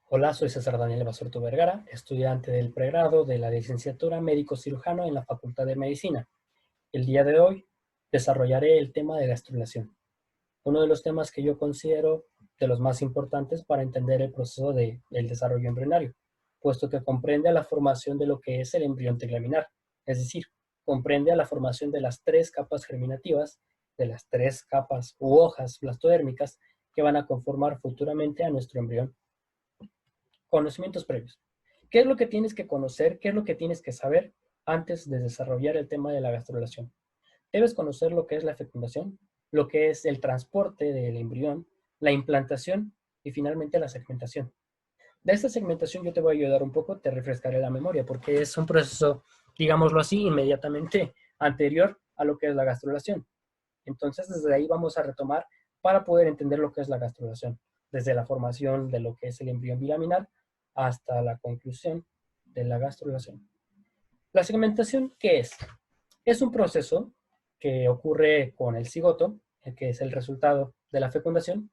Hola, soy César Daniel Basurto Vergara, estudiante del pregrado de la licenciatura médico cirujano en la Facultad de Medicina. El día de hoy desarrollaré el tema de gastrulación, uno de los temas que yo considero de los más importantes para entender el proceso del desarrollo embrionario, puesto que comprende a la formación de lo que es el embrión teglaminar, es decir, comprende a la formación de las tres capas germinativas, de las tres capas u hojas blastodérmicas que van a conformar futuramente a nuestro embrión. Conocimientos previos. ¿Qué es lo que tienes que conocer? ¿Qué es lo que tienes que saber antes de desarrollar el tema de la gastrulación? Debes conocer lo que es la fecundación, lo que es el transporte del embrión, la implantación y finalmente la segmentación. De esta segmentación yo te voy a ayudar un poco, te refrescaré la memoria, porque es un proceso, digámoslo así, inmediatamente anterior a lo que es la gastrulación. Entonces, desde ahí vamos a retomar para poder entender lo que es la gastrulación, desde la formación de lo que es el embrión bilaminar hasta la conclusión de la gastrulación. La segmentación, ¿qué es? Es un proceso que ocurre con el cigoto, que es el resultado de la fecundación,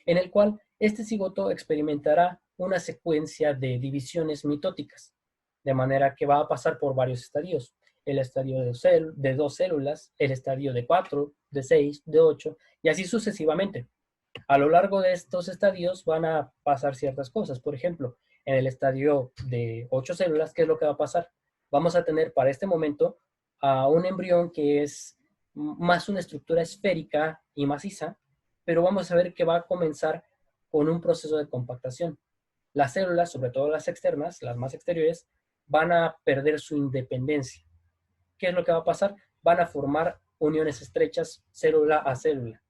en el cual este cigoto experimentará una secuencia de divisiones mitóticas, de manera que va a pasar por varios estadios. El estadio de dos células, el estadio de 4, de 6, de 8, y así sucesivamente. A lo largo de estos estadios van a pasar ciertas cosas. Por ejemplo, en el estadio de 8 células, ¿qué es lo que va a pasar? Vamos a tener para este momento a un embrión que es más una estructura esférica y maciza, pero vamos a ver que va a comenzar con un proceso de compactación. Las células, sobre todo las externas, las más exteriores, van a perder su independencia. ¿Qué es lo que va a pasar? Van a formar uniones estrechas célula a célula,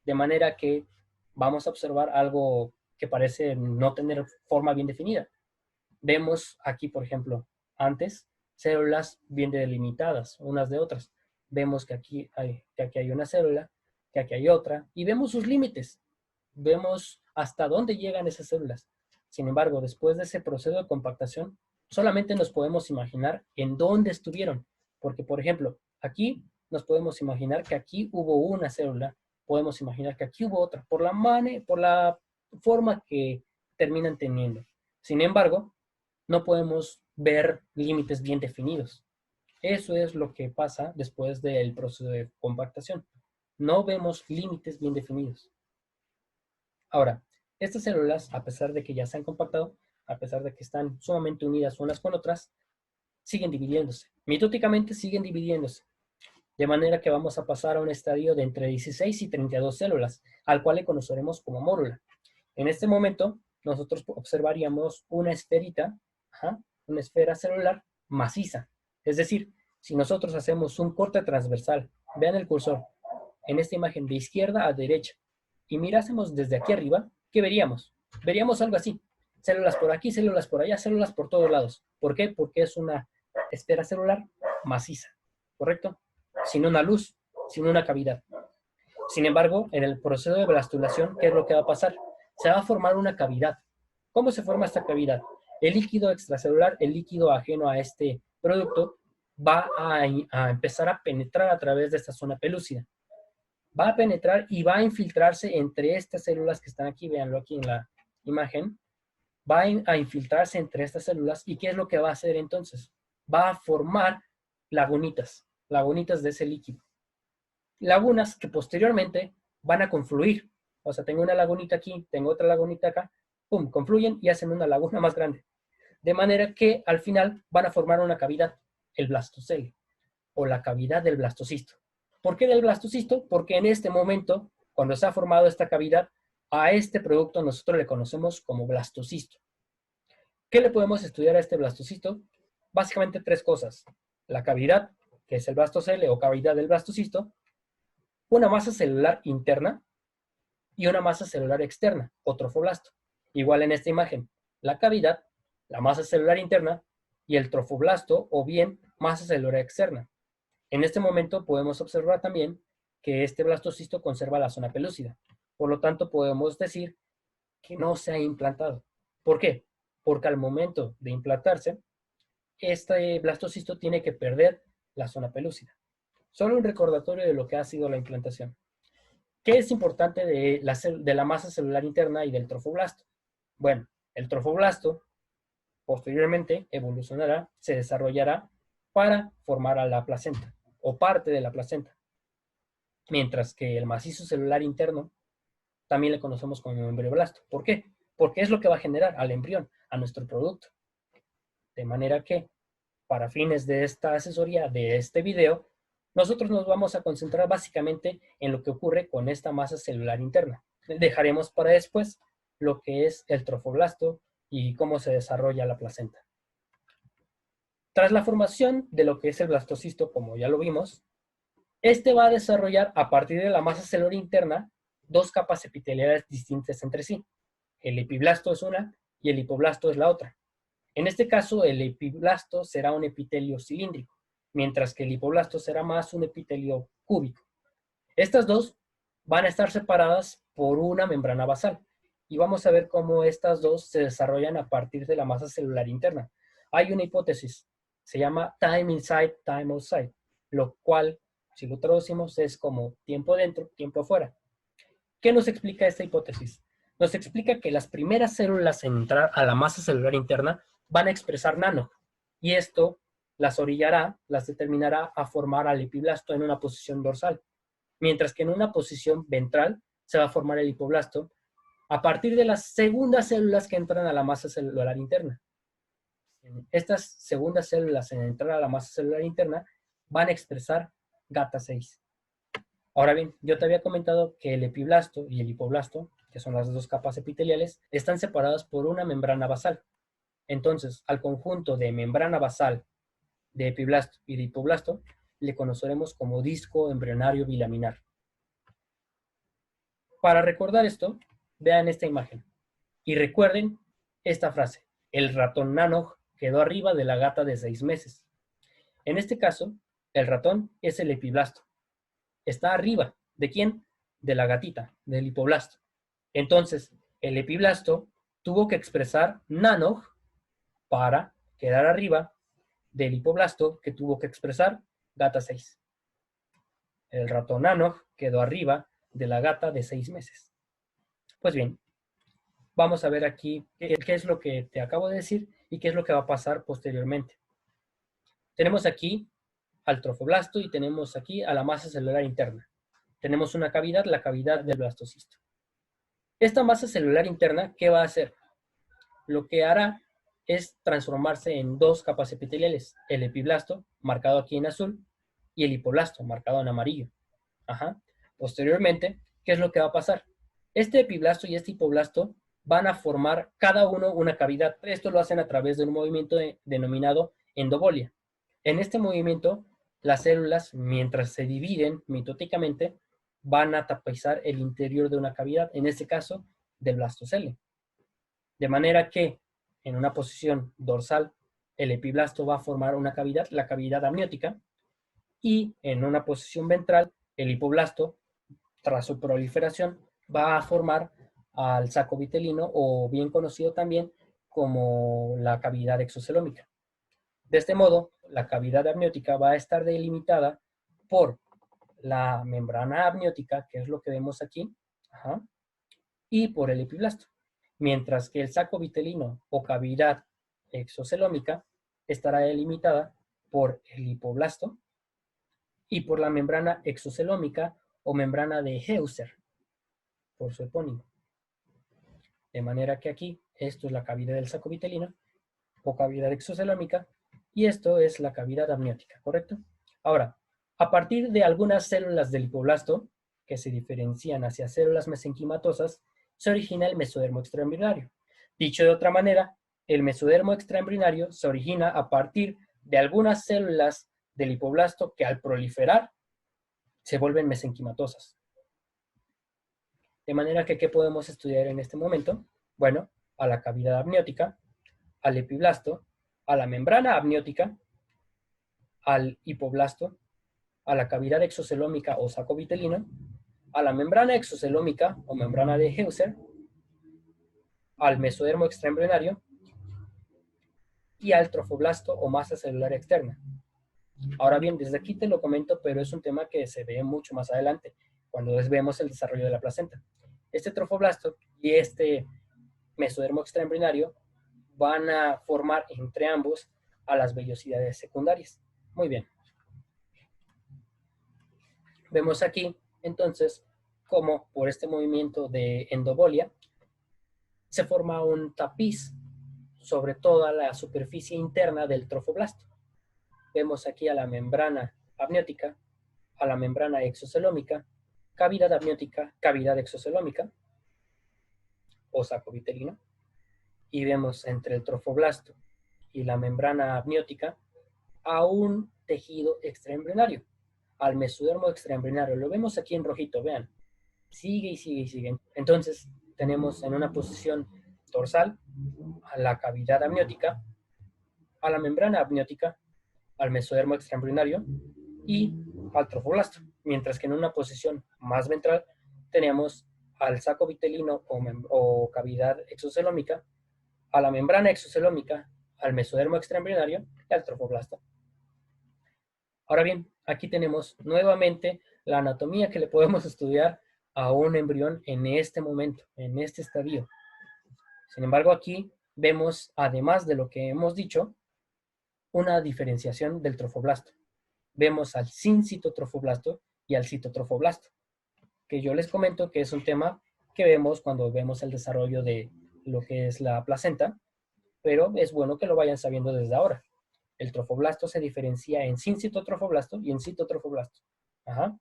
de manera que vamos a observar algo que parece no tener forma bien definida. Vemos aquí, por ejemplo, antes, células bien delimitadas unas de otras. Vemos que aquí hay una célula, que aquí hay otra, y vemos sus límites. Vemos hasta dónde llegan esas células. Sin embargo, después de ese proceso de compactación, solamente nos podemos imaginar en dónde estuvieron. Porque, por ejemplo, aquí nos podemos imaginar que aquí hubo una célula, podemos imaginar que aquí hubo otra, por la forma que terminan teniendo. Sin embargo, no podemos ver límites bien definidos. Eso es lo que pasa después del proceso de compactación. No vemos límites bien definidos. Ahora, estas células, a pesar de que ya se han compactado, a pesar de que están sumamente unidas unas con otras, siguen dividiéndose. Mitóticamente siguen dividiéndose. De manera que vamos a pasar a un estadio de entre 16 y 32 células, al cual le conoceremos como mórula. En este momento, nosotros observaríamos una esferita, ajá, una esfera celular maciza. Es decir, si nosotros hacemos un corte transversal, vean el cursor, en esta imagen de izquierda a derecha, y mirásemos desde aquí arriba, ¿qué veríamos? Veríamos algo así, células por aquí, células por allá, células por todos lados. ¿Por qué? Porque es una esfera celular maciza, ¿correcto? Sin una luz, sin una cavidad. Sin embargo, en el proceso de blastulación, ¿qué es lo que va a pasar? Se va a formar una cavidad. ¿Cómo se forma esta cavidad? El líquido extracelular, el líquido ajeno a este producto, va a empezar a penetrar a través de esta zona pelúcida. Va a penetrar y va a infiltrarse entre estas células que están aquí, véanlo aquí en la imagen, va a infiltrarse entre estas células y ¿qué es lo que va a hacer entonces? Va a formar lagunitas de ese líquido. Lagunas que posteriormente van a confluir. O sea, tengo una lagunita aquí, tengo otra lagunita acá, pum, confluyen y hacen una laguna más grande. De manera que al final van a formar una cavidad, el blastocelio, o la cavidad del blastocisto. ¿Por qué del blastocisto? Porque en este momento, cuando se ha formado esta cavidad, a este producto nosotros le conocemos como blastocisto. ¿Qué le podemos estudiar a este blastocisto? Básicamente tres cosas. La cavidad, que es el blastocelio o cavidad del blastocisto, una masa celular interna y una masa celular externa, o trofoblasto. Igual en esta imagen, la cavidad, la masa celular interna y el trofoblasto, o bien masa celular externa. En este momento podemos observar también que este blastocisto conserva la zona pelúcida. Por lo tanto, podemos decir que no se ha implantado. ¿Por qué? Porque al momento de implantarse, este blastocisto tiene que perder la zona pelúcida. Solo un recordatorio de lo que ha sido la implantación. ¿Qué es importante de la masa celular interna y del trofoblasto? Bueno, El trofoblasto posteriormente evolucionará, se desarrollará para formar a la placenta o parte de la placenta. Mientras que el macizo celular interno también le conocemos como embrioblasto. ¿Por qué? Porque es lo que va a generar al embrión, a nuestro producto. De manera que, para fines de esta asesoría, de este video, nosotros nos vamos a concentrar básicamente en lo que ocurre con esta masa celular interna. Dejaremos para después lo que es el trofoblasto y cómo se desarrolla la placenta. Tras la formación de lo que es el blastocisto, como ya lo vimos, este va a desarrollar a partir de la masa celular interna dos capas epiteliales distintas entre sí. El epiblasto es una y el hipoblasto es la otra. En este caso, el epiblasto será un epitelio cilíndrico, mientras que el hipoblasto será más un epitelio cúbico. Estas dos van a estar separadas por una membrana basal y vamos a ver cómo estas dos se desarrollan a partir de la masa celular interna. Hay una hipótesis, se llama time inside, time outside, lo cual, si lo traducimos, es como tiempo dentro, tiempo afuera. ¿Qué nos explica esta hipótesis? Nos explica que las primeras células en entrar a la masa celular interna van a expresar nano, y esto las orillará, las determinará a formar al epiblasto en una posición dorsal, mientras que en una posición ventral se va a formar el hipoblasto a partir de las segundas células que entran a la masa celular interna. Estas segundas células en entrar a la masa celular interna van a expresar GATA6. Ahora bien, yo te había comentado que el epiblasto y el hipoblasto, que son las dos capas epiteliales, están separadas por una membrana basal. Entonces, al conjunto de membrana basal de epiblasto y de hipoblasto le conoceremos como disco embrionario bilaminar. Para recordar esto, vean esta imagen y recuerden esta frase: el ratón Nanog quedó arriba de la gata de 6 meses. En este caso, el ratón es el epiblasto. Está arriba. ¿De quién? De la gatita, del hipoblasto. Entonces, el epiblasto tuvo que expresar Nanog para quedar arriba del hipoblasto, que tuvo que expresar gata 6. El ratón Nanog quedó arriba de la gata de 6 meses. Pues bien, vamos a ver aquí qué es lo que te acabo de decir y qué es lo que va a pasar posteriormente. Tenemos aquí al trofoblasto y tenemos aquí a la masa celular interna. Tenemos una cavidad, la cavidad del blastocisto. Esta masa celular interna, ¿qué va a hacer? Lo que hará es transformarse en dos capas epiteliales, el epiblasto, marcado aquí en azul, y el hipoblasto, marcado en amarillo. Ajá. Posteriormente, ¿qué es lo que va a pasar? Este epiblasto y este hipoblasto van a formar cada uno una cavidad. Esto lo hacen a través de un movimiento denominado endobolia. En este movimiento, las células, mientras se dividen mitóticamente, van a tapizar el interior de una cavidad, en este caso, del blastocele. De manera que, en una posición dorsal, el epiblasto va a formar una cavidad, la cavidad amniótica, y en una posición ventral, el hipoblasto, tras su proliferación, va a formar al saco vitelino, o bien conocido también como la cavidad exocelómica. De este modo, la cavidad amniótica va a estar delimitada por la membrana amniótica, que es lo que vemos aquí, y por el epiblasto, mientras que el saco vitelino o cavidad exocelómica estará delimitada por el hipoblasto y por la membrana exocelómica o membrana de Heuser, por su epónimo. De manera que aquí, esto es la cavidad del saco vitelino o cavidad exocelómica, y esto es la cavidad amniótica, ¿correcto? Ahora, a partir de algunas células del hipoblasto, que se diferencian hacia células mesenquimatosas, se origina el mesodermo extraembrionario. Dicho de otra manera, el mesodermo extraembrionario se origina a partir de algunas células del hipoblasto que al proliferar se vuelven mesenquimatosas. De manera que, ¿qué podemos estudiar en este momento? Bueno, a la cavidad amniótica, al epiblasto, a la membrana amniótica, al hipoblasto, a la cavidad exocelómica o saco vitelino, a la membrana exocelómica o membrana de Heuser, al mesodermo extraembrionario y al trofoblasto o masa celular externa. Ahora bien, desde aquí te lo comento, pero es un tema que se ve mucho más adelante, cuando vemos el desarrollo de la placenta. Este trofoblasto y este mesodermo extraembrionario van a formar entre ambos a las vellosidades secundarias. Muy bien. Vemos aquí, entonces, cómo por este movimiento de endobolia se forma un tapiz sobre toda la superficie interna del trofoblasto. Vemos aquí a la membrana amniótica, a la membrana exocelómica, cavidad amniótica, cavidad exocelómica o saco vitelino, y vemos entre el trofoblasto y la membrana amniótica a un tejido extraembrionario, al mesodermo extraembrionario. Lo vemos aquí en rojito, vean. Sigue y sigue y sigue. Entonces, tenemos en una posición dorsal a la cavidad amniótica, a la membrana amniótica, al mesodermo extraembrionario y al trofoblasto. Mientras que en una posición más ventral tenemos al saco vitelino o cavidad exocelómica, a la membrana exocelómica, al mesodermo extraembrionario y al trofoblasto. Ahora bien, aquí tenemos nuevamente la anatomía que le podemos estudiar a un embrión en este momento, en este estadio. Sin embargo, aquí vemos, además de lo que hemos dicho, una diferenciación del trofoblasto. Vemos al sincitotrofoblasto y al citotrofoblasto, que yo les comento que es un tema que vemos cuando vemos el desarrollo de lo que es la placenta, pero es bueno que lo vayan sabiendo desde ahora. El trofoblasto se diferencia en sincitotrofoblasto y en citotrofoblasto. Ajá.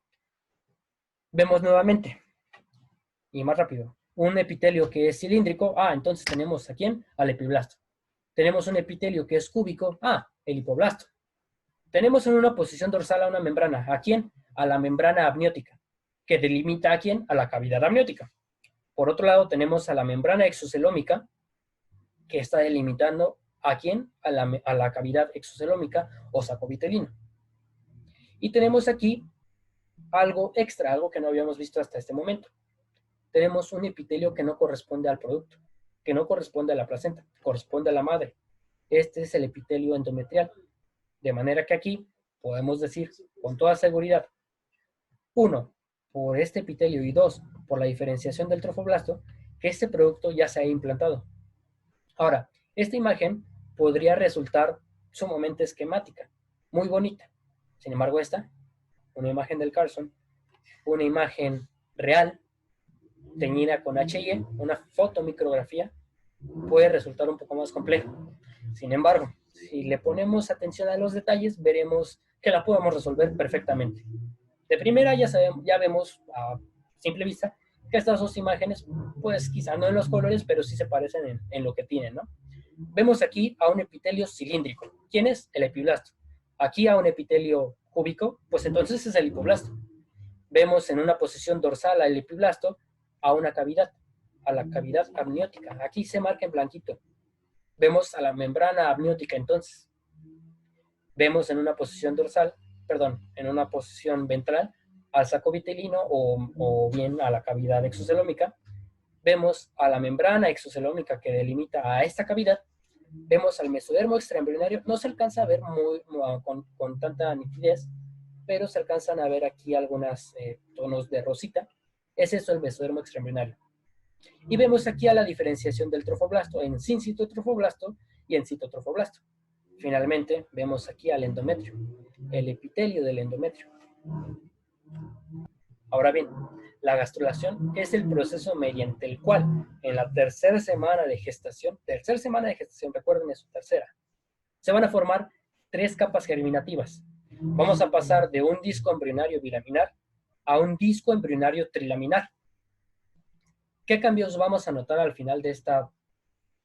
Vemos nuevamente, y más rápido, un epitelio que es cilíndrico. Entonces tenemos ¿a quién? Al epiblasto. Tenemos un epitelio que es cúbico. El hipoblasto. Tenemos en una posición dorsal a una membrana. ¿A quién? A la membrana amniótica, que delimita ¿a quién? A la cavidad amniótica. Por otro lado, tenemos a la membrana exocelómica, que está delimitando ¿a quién? A la cavidad exocelómica o saco vitelino. Y tenemos aquí algo extra, algo que no habíamos visto hasta este momento. Tenemos un epitelio que no corresponde al producto, que no corresponde a la placenta, corresponde a la madre. Este es el epitelio endometrial. De manera que aquí podemos decir con toda seguridad, 1, por este epitelio y 2, por la diferenciación del trofoblasto, que este producto ya se ha implantado. Ahora, esta imagen podría resultar sumamente esquemática, muy bonita. Sin embargo, esta, una imagen del Carlson, una imagen real, teñida con H&E, una fotomicrografía, puede resultar un poco más complejo. Sin embargo, si le ponemos atención a los detalles, veremos que la podemos resolver perfectamente. De primera ya vemos a simple vista que estas dos imágenes, pues quizá no en los colores, pero sí se parecen en lo que tienen, ¿no? Vemos aquí a un epitelio cilíndrico. ¿Quién es? El epiblasto. Aquí a un epitelio cúbico, pues entonces es el hipoblasto. Vemos en una posición dorsal al epiblasto a una cavidad, a la cavidad amniótica. Aquí se marca en blanquito. Vemos a la membrana amniótica entonces. Vemos en una posición dorsal, en una posición ventral al saco vitelino o bien a la cavidad exocelómica. Vemos a la membrana exocelómica que delimita a esta cavidad. Vemos al mesodermo extraembrionario. No se alcanza a ver con tanta nitidez, pero se alcanzan a ver aquí algunos tonos de rosita. Es eso el mesodermo extraembrionario. Y vemos aquí a la diferenciación del trofoblasto en sincitotrofoblasto y en citotrofoblasto. Finalmente, vemos aquí al endometrio, el epitelio del endometrio. Ahora bien, la gastrulación es el proceso mediante el cual, en la tercera semana de gestación, recuerden eso, tercera, se van a formar 3 capas germinativas. Vamos a pasar de un disco embrionario bilaminar a un disco embrionario trilaminar. ¿Qué cambios vamos a notar al final de esta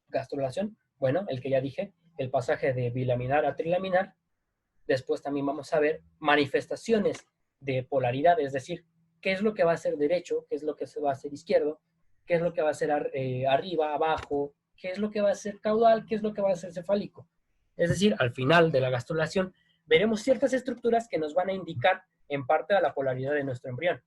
gastrulación? Bueno, el que ya dije, el pasaje de bilaminar a trilaminar. Después también vamos a ver manifestaciones de polaridad, es decir, qué es lo que va a ser derecho, qué es lo que va a ser izquierdo, qué es lo que va a ser arriba, abajo, qué es lo que va a ser caudal, qué es lo que va a ser cefálico. Es decir, al final de la gastrulación veremos ciertas estructuras que nos van a indicar en parte a la polaridad de nuestro embrión.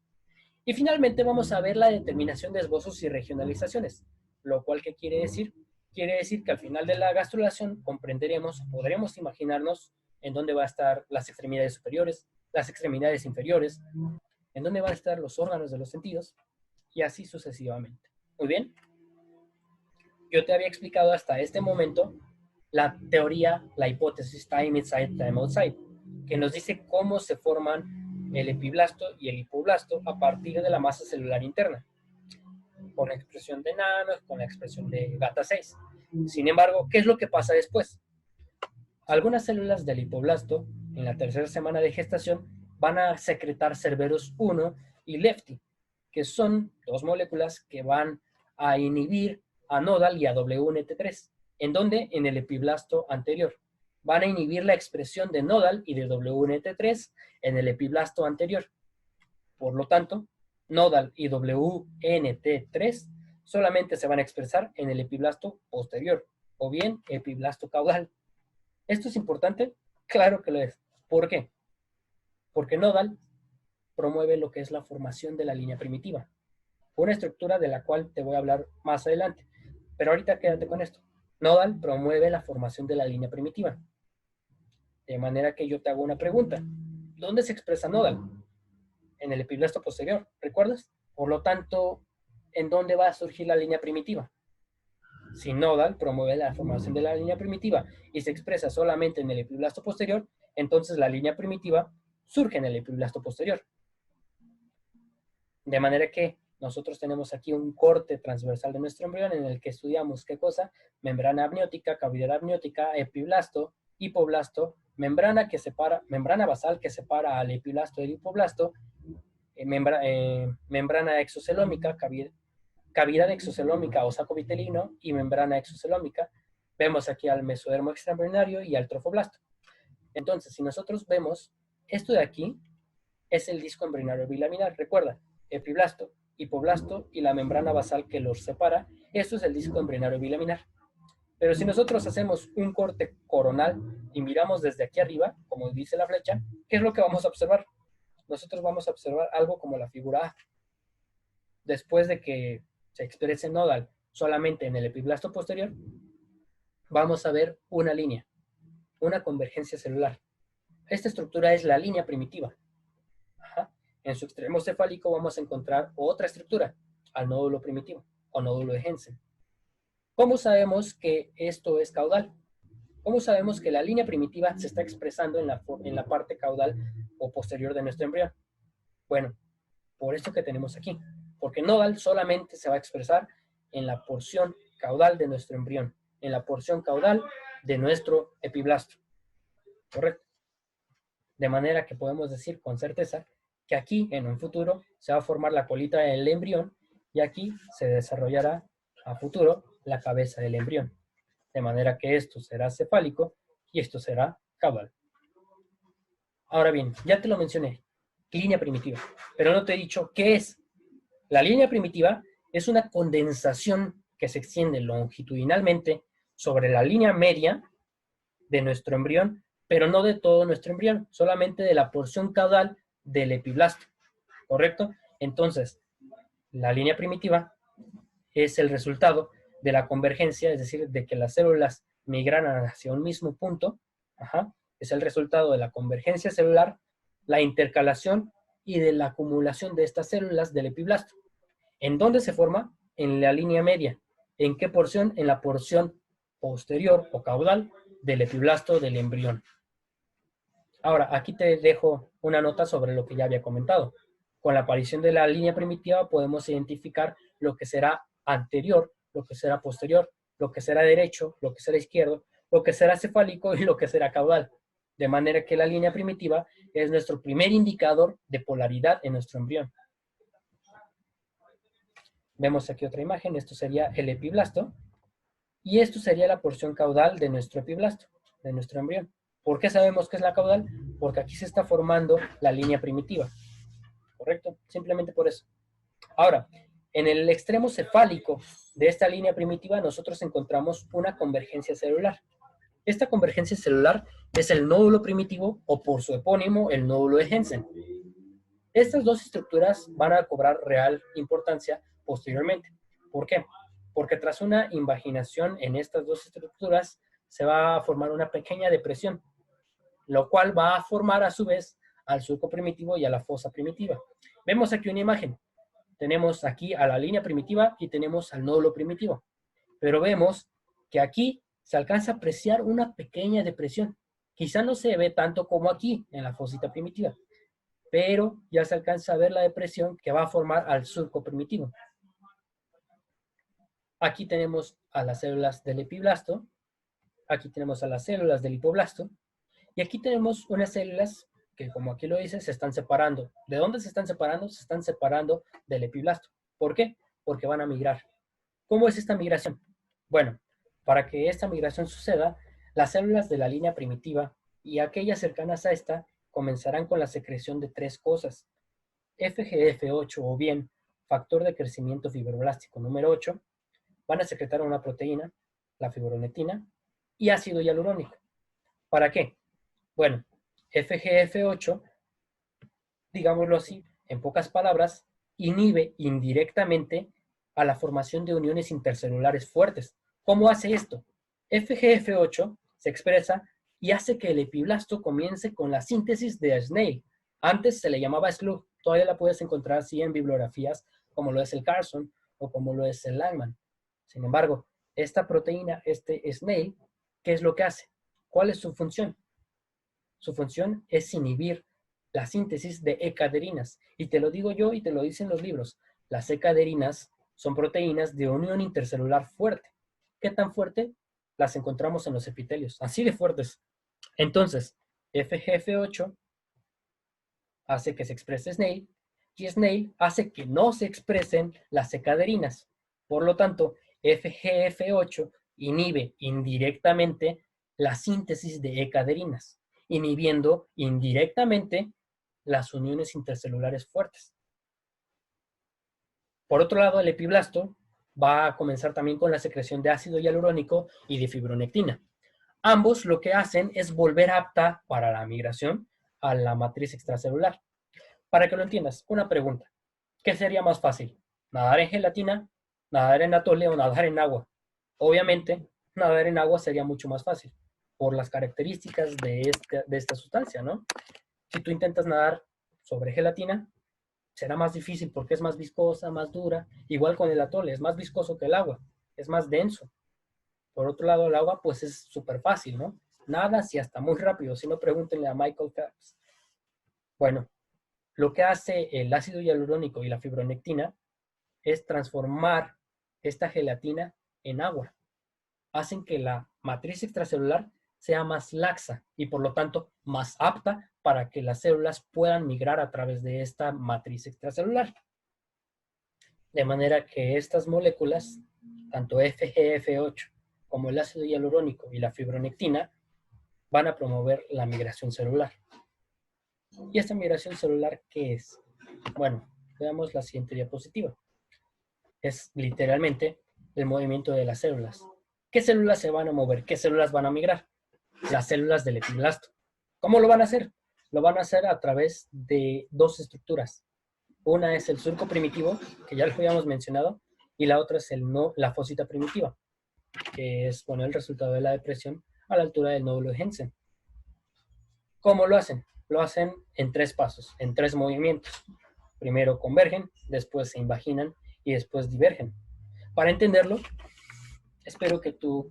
Y finalmente vamos a ver la determinación de esbozos y regionalizaciones, lo cual ¿qué quiere decir? Quiere decir que al final de la gastrulación comprenderemos, podremos imaginarnos en dónde van a estar las extremidades superiores, las extremidades inferiores, en dónde van a estar los órganos de los sentidos, y así sucesivamente. Muy bien. yo te había explicado hasta este momento la teoría, la hipótesis time inside, time outside, que nos dice cómo se forman el epiblasto y el hipoblasto a partir de la masa celular interna, con la expresión de nanos, con la expresión de gata 6. Sin embargo, ¿qué es lo que pasa después? Algunas células del hipoblasto, en la tercera semana de gestación, van a secretar Cerberus 1 y Lefty, que son dos moléculas que van a inhibir a nodal y a WNT3. ¿En dónde? En el epiblasto anterior. Van a inhibir la expresión de nodal y de WNT3 en el epiblasto anterior. Por lo tanto, nodal y WNT3 solamente se van a expresar en el epiblasto posterior, o bien epiblasto caudal. ¿Esto es importante? Claro que lo es. ¿Por qué? Porque nodal promueve lo que es la formación de la línea primitiva, una estructura de la cual te voy a hablar más adelante. Pero ahorita quédate con esto. Nodal promueve la formación de la línea primitiva. De manera que yo te hago una pregunta. ¿Dónde se expresa nodal? En el epiblasto posterior, ¿recuerdas? Por lo tanto, ¿en dónde va a surgir la línea primitiva? Si nodal promueve la formación de la línea primitiva y se expresa solamente en el epiblasto posterior, entonces la línea primitiva surge en el epiblasto posterior. De manera que nosotros tenemos aquí un corte transversal de nuestro embrión en el que estudiamos ¿qué cosa? Membrana amniótica, cavidad amniótica, epiblasto, hipoblasto, membrana basal que separa al epiblasto del hipoblasto, membrana exocelómica, cavidad exocelómica o saco vitelino y membrana exocelómica. Vemos aquí al mesodermo extraembrionario y al trofoblasto. Entonces, si nosotros vemos esto de aquí, es el disco embrionario bilaminar. Recuerda, epiblasto, hipoblasto y la membrana basal que los separa, esto es el disco embrionario bilaminar. Pero si nosotros hacemos un corte coronal y miramos desde aquí arriba, como dice la flecha, ¿qué es lo que vamos a observar? Nosotros vamos a observar algo como la figura A. Después de que se exprese nodal solamente en el epiblasto posterior, vamos a ver una línea, una convergencia celular. Esta estructura es la línea primitiva. Ajá. En su extremo cefálico vamos a encontrar otra estructura, al nódulo primitivo o nódulo de Hensen. ¿Cómo sabemos que esto es caudal? ¿Cómo sabemos que la línea primitiva se está expresando en la parte caudal o posterior de nuestro embrión? Bueno, por esto que tenemos aquí. Porque nodal solamente se va a expresar en la porción caudal de nuestro embrión, en la porción caudal de nuestro epiblasto. ¿Correcto? De manera que podemos decir con certeza que aquí, en un futuro, se va a formar la colita del embrión y aquí se desarrollará a futuro la cabeza del embrión. De manera que esto será cefálico y esto será caudal. Ahora bien, ya te lo mencioné, línea primitiva, pero no te he dicho qué es. La línea primitiva es una condensación que se extiende longitudinalmente sobre la línea media de nuestro embrión, pero no de todo nuestro embrión, solamente de la porción caudal del epiblasto, ¿correcto? Entonces, la línea primitiva es el resultado de la convergencia, es decir, de que las células migraran hacia un mismo punto, es el resultado de la convergencia celular, la intercalación y de la acumulación de estas células del epiblasto. ¿En dónde se forma? En la línea media. ¿En qué porción? En la porción posterior o caudal del epiblasto del embrión. Ahora, aquí te dejo una nota sobre lo que ya había comentado. Con la aparición de la línea primitiva podemos identificar lo que será anterior, lo que será posterior, lo que será derecho, lo que será izquierdo, lo que será cefálico y lo que será caudal. De manera que la línea primitiva es nuestro primer indicador de polaridad en nuestro embrión. Vemos aquí otra imagen, esto sería el epiblasto, y esto sería la porción caudal de nuestro epiblasto, de nuestro embrión. ¿Por qué sabemos que es la caudal? Porque aquí se está formando la línea primitiva, ¿correcto? Simplemente por eso. Ahora, en el extremo cefálico de esta línea primitiva nosotros encontramos una convergencia celular. Esta convergencia celular es el nódulo primitivo o por su epónimo el nódulo de Hensen. Estas dos estructuras van a cobrar real importancia posteriormente. ¿Por qué? Porque tras una invaginación en estas dos estructuras se va a formar una pequeña depresión, lo cual va a formar a su vez al surco primitivo y a la fosa primitiva. Vemos aquí una imagen. Tenemos aquí a la línea primitiva y tenemos al nódulo primitivo. Pero vemos que aquí se alcanza a apreciar una pequeña depresión. Quizá no se ve tanto como aquí, en la fosita primitiva, pero ya se alcanza a ver la depresión que va a formar al surco primitivo. Aquí tenemos a las células del epiblasto, aquí tenemos a las células del hipoblasto, y aquí tenemos unas células que, como aquí lo dice, se están separando. ¿De dónde se están separando? Se están separando del epiblasto. ¿Por qué? Porque van a migrar. ¿Cómo es esta migración? Bueno, para que esta migración suceda, las células de la línea primitiva y aquellas cercanas a esta comenzarán con la secreción de tres cosas. FGF8 o bien factor de crecimiento fibroblástico número 8, van a secretar una proteína, la fibronectina, y ácido hialurónico. ¿Para qué? Bueno, FGF8, digámoslo así, en pocas palabras, inhibe indirectamente a la formación de uniones intercelulares fuertes. ¿Cómo hace esto? FGF8 se expresa y hace que el epiblasto comience con la síntesis de Snail. Antes se le llamaba SLUG, todavía la puedes encontrar así en bibliografías como lo es el Carson o como lo es el Langman. Sin embargo, esta proteína, este Snail, ¿qué es lo que hace? ¿Cuál es su función? Su función es inhibir la síntesis de ecaderinas. Y te lo digo yo y te lo dicen los libros. Las ecaderinas son proteínas de unión intercelular fuerte. ¿Qué tan fuerte? Las encontramos en los epitelios, así de fuertes. Entonces, FGF8 hace que se exprese Snail y Snail hace que no se expresen las ecaderinas. Por lo tanto, FGF8 inhibe indirectamente la síntesis de ecaderinas, inhibiendo indirectamente las uniones intercelulares fuertes. Por otro lado, el epiblasto va a comenzar también con la secreción de ácido hialurónico y de fibronectina. Ambos lo que hacen es volver apta para la migración a la matriz extracelular. Para que lo entiendas, una pregunta. ¿Qué sería más fácil? ¿Nadar en gelatina, nadar en atole o nadar en agua? Obviamente, nadar en agua sería mucho más fácil por las características de esta sustancia, ¿no? Si tú intentas nadar sobre gelatina, será más difícil porque es más viscosa, más dura. Igual con el atole, es más viscoso que el agua, es más denso. Por otro lado, el agua, pues es súper fácil, ¿no? Nada, si hasta muy rápido, si no pregúntenle a Michael Phelps. Bueno, lo que hace el ácido hialurónico y la fibronectina es transformar esta gelatina en agua. Hacen que la matriz extracelular sea más laxa y por lo tanto más apta para que las células puedan migrar a través de esta matriz extracelular. De manera que estas moléculas, tanto FGF8 como el ácido hialurónico y la fibronectina, van a promover la migración celular. ¿Y esta migración celular qué es? Bueno, veamos la siguiente diapositiva. Es literalmente el movimiento de las células. ¿Qué células se van a mover? ¿Qué células van a migrar? Las células del epiblasto. ¿Cómo lo van a hacer? Lo van a hacer a través de dos estructuras. Una es el surco primitivo, que ya lo habíamos mencionado, y la otra es la fosita primitiva, que es, bueno, el resultado de la depresión a la altura del nódulo de Hensen. ¿Cómo lo hacen? Lo hacen en tres pasos, en tres movimientos. Primero convergen, después se invaginan y después divergen. Para entenderlo, espero que tú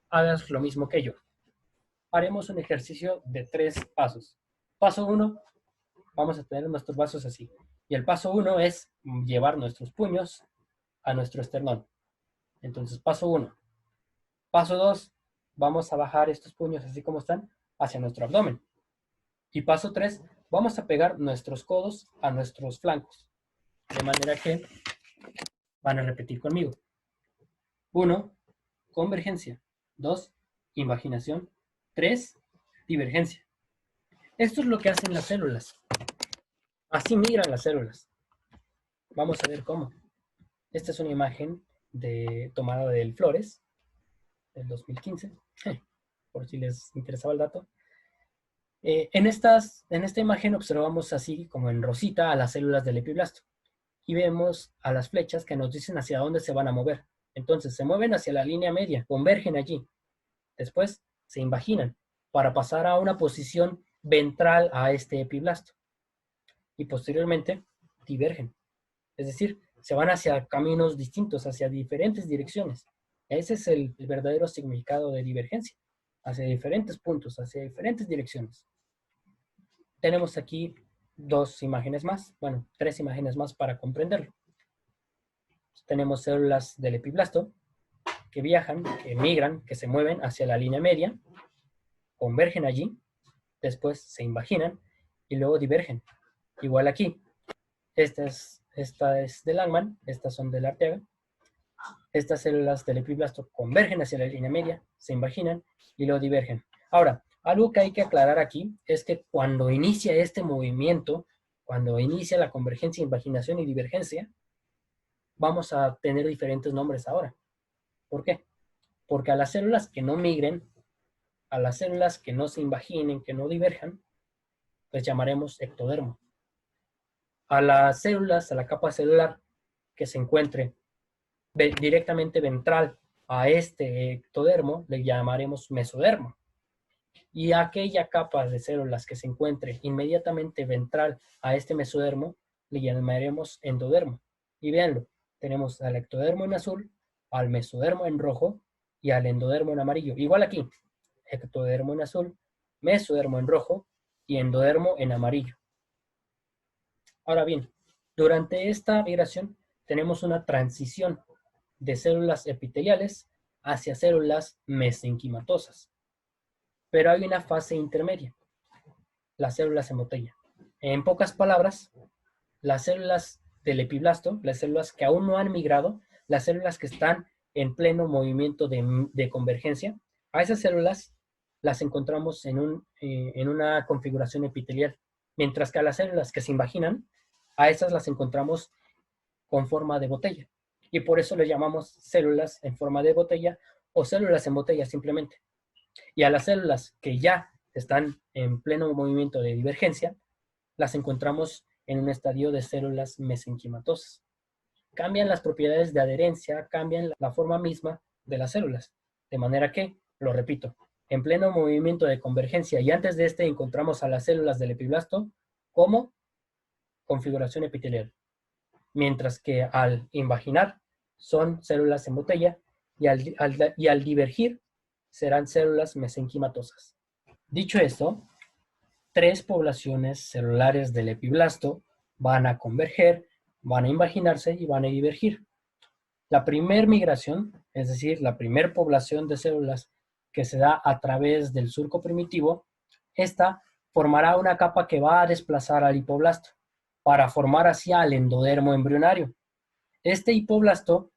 hagas lo mismo que yo. Haremos un ejercicio de tres pasos. Paso 1, vamos a tener nuestros brazos así. Y el paso 1 es llevar nuestros puños a nuestro esternón. Entonces, paso 1. Paso 2, vamos a bajar estos puños así como están hacia nuestro abdomen. Y paso 3, vamos a pegar nuestros codos a nuestros flancos. De manera que van a repetir conmigo. 1, convergencia. 2, invaginación. 3, divergencia. Esto es lo que hacen las células. Así migran las células. Vamos a ver cómo. Esta es una imagen tomada del Flores, del 2015, por si les interesaba el dato. En esta imagen observamos así como en rosita a las células del epiblasto y vemos a las flechas que nos dicen hacia dónde se van a mover. Entonces se mueven hacia la línea media, convergen allí. Después se invaginan para pasar a una posición ventral a este epiblasto y posteriormente divergen. Es decir, se van hacia caminos distintos, hacia diferentes direcciones. Ese es el verdadero significado de divergencia, hacia diferentes puntos, hacia diferentes direcciones. Tenemos aquí dos imágenes más, bueno, tres imágenes más para comprenderlo. Tenemos células del epiblasto que viajan, que migran, que se mueven hacia la línea media, convergen allí, después se invaginan y luego divergen. Igual aquí, esta es de Langman, estas son de la Arteaga. Estas células del epiblasto convergen hacia la línea media, se invaginan y luego divergen. Ahora, algo que hay que aclarar aquí es que cuando inicia este movimiento, cuando inicia la convergencia, invaginación y divergencia, vamos a tener diferentes nombres ahora. ¿Por qué? Porque a las células que no migren, a las células que no se invaginen, que no diverjan, les llamaremos ectodermo. A las células, a la capa celular que se encuentre directamente ventral a este ectodermo, le llamaremos mesodermo. Y a aquella capa de células que se encuentre inmediatamente ventral a este mesodermo, le llamaremos endodermo. Y véanlo, tenemos al ectodermo en azul, al mesodermo en rojo y al endodermo en amarillo. Igual aquí, ectodermo en azul, mesodermo en rojo y endodermo en amarillo. Ahora bien, durante esta migración tenemos una transición de células epiteliales hacia células mesenquimatosas. Pero hay una fase intermedia, las células en botella. En pocas palabras, las células del epiblasto, las células que aún no han migrado, las células que están en pleno movimiento de convergencia, a esas células las encontramos en una configuración epitelial, mientras que a las células que se invaginan, a esas las encontramos con forma de botella. Y por eso le llamamos células en forma de botella o células en botella simplemente. Y a las células que ya están en pleno movimiento de divergencia, las encontramos en un estadio de células mesenquimatosas. Cambian las propiedades de adherencia, cambian la forma misma de las células. De manera que, lo repito, en pleno movimiento de convergencia y antes de este encontramos a las células del epiblasto como configuración epitelial. Mientras que al invaginar son células en botella y al divergir serán células mesenquimatosas. Dicho esto, tres poblaciones celulares del epiblasto van a converger, van a invaginarse y van a divergir. La primer migración, es decir, la primer población de células que se da a través del surco primitivo, esta formará una capa que va a desplazar al hipoblasto para formar así al endodermo embrionario. Este hipoblasto,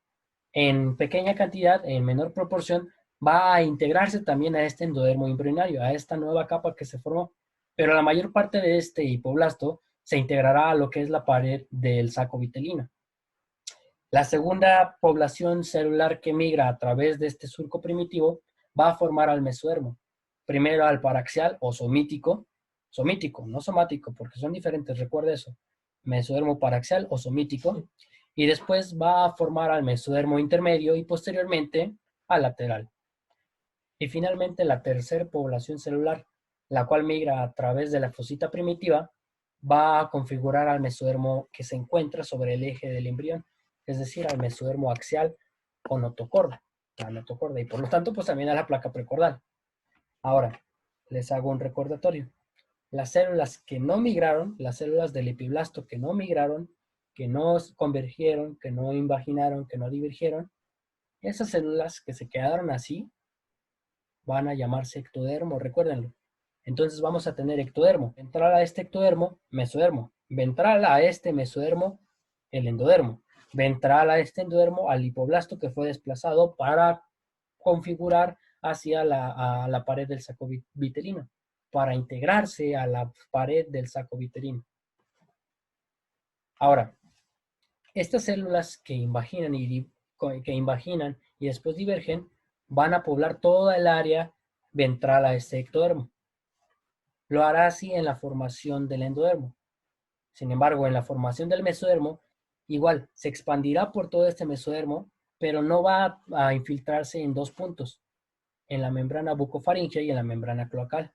en pequeña cantidad, en menor proporción, va a integrarse también a este endodermo embrionario, a esta nueva capa que se formó. Pero la mayor parte de este hipoblasto se integrará a lo que es la pared del saco vitelino. La segunda población celular que migra a través de este surco primitivo va a formar al mesodermo. Primero al paraxial o somítico, no somático, porque son diferentes, recuerda eso. Mesodermo paraxial o somítico, y después va a formar al mesodermo intermedio y posteriormente al lateral. Y finalmente la tercera población celular, la cual migra a través de la fosita primitiva, va a configurar al mesodermo que se encuentra sobre el eje del embrión, es decir, al mesodermo axial o notocorda, la notocorda, y por lo tanto, pues también a la placa precordal. Ahora, les hago un recordatorio. Las células que no migraron, las células del epiblasto que no migraron, que no convergieron, que no invaginaron, que no divergieron, esas células que se quedaron así van a llamarse ectodermo, recuérdenlo. Entonces vamos a tener ectodermo. Ventral a este ectodermo, mesodermo. Ventral a este mesodermo, el endodermo. Ventral a este endodermo, al hipoblasto que fue desplazado para configurar hacia la pared del saco vitelino, para integrarse a la pared del saco vitelino. Ahora, estas células que invaginan y después divergen van a poblar toda el área ventral a este ectodermo. Lo hará así en la formación del endodermo. Sin embargo, en la formación del mesodermo, igual se expandirá por todo este mesodermo, pero no va a infiltrarse en dos puntos, en la membrana bucofaríngea y en la membrana cloacal.